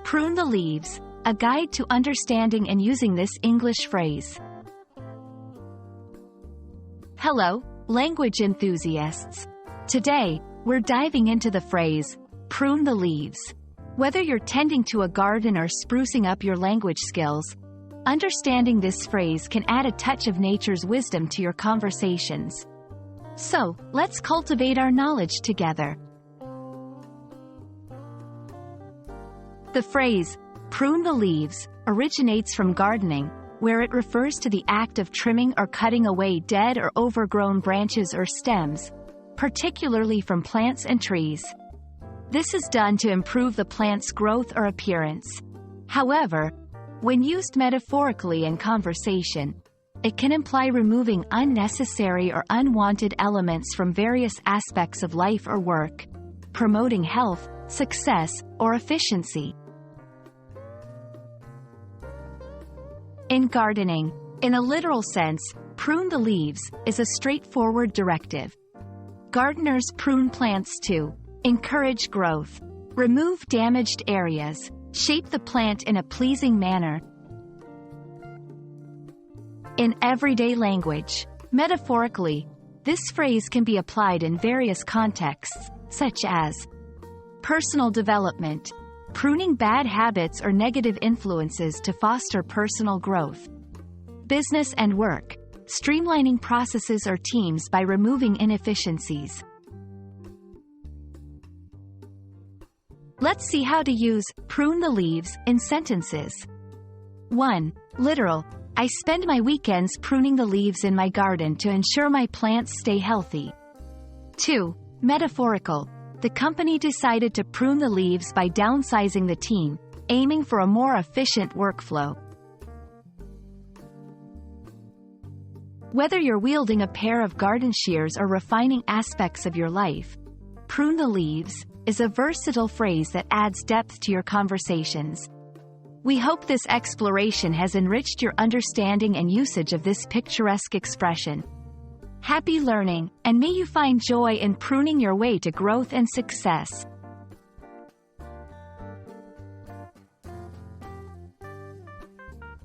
Prune the Leaves, a guide to understanding and using this English phrase. Hello, language enthusiasts. Today, we're diving into the phrase, prune the leaves. Whether you're tending to a garden or sprucing up your language skills, understanding this phrase can add a touch of nature's wisdom to your conversations. So, let's cultivate our knowledge together. The phrase, prune the leaves, originates from gardening, where it refers to the act of trimming or cutting away dead or overgrown branches or stems, particularly from plants and trees. This is done to improve the plant's growth or appearance. However, when used metaphorically in conversation, it can imply removing unnecessary or unwanted elements from various aspects of life or work, promoting health, success, or efficiency. In gardening, in a literal sense, prune the leaves is a straightforward directive. Gardeners prune plants to encourage growth, remove damaged areas, shape the plant in a pleasing manner. In everyday language, metaphorically, this phrase can be applied in various contexts, such as personal development, pruning bad habits or negative influences to foster personal growth. Business and work, streamlining processes or teams by removing inefficiencies. Let's see how to use prune the leaves in sentences. 1. Literal. I spend my weekends pruning the leaves in my garden to ensure my plants stay healthy. 2. Metaphorical. The company decided to prune the leaves by downsizing the team, aiming for a more efficient workflow. Whether you're wielding a pair of garden shears or refining aspects of your life, prune the leaves is a versatile phrase that adds depth to your conversations. We hope this exploration has enriched your understanding and usage of this picturesque expression. Happy learning, and may you find joy in pruning your way to growth and success.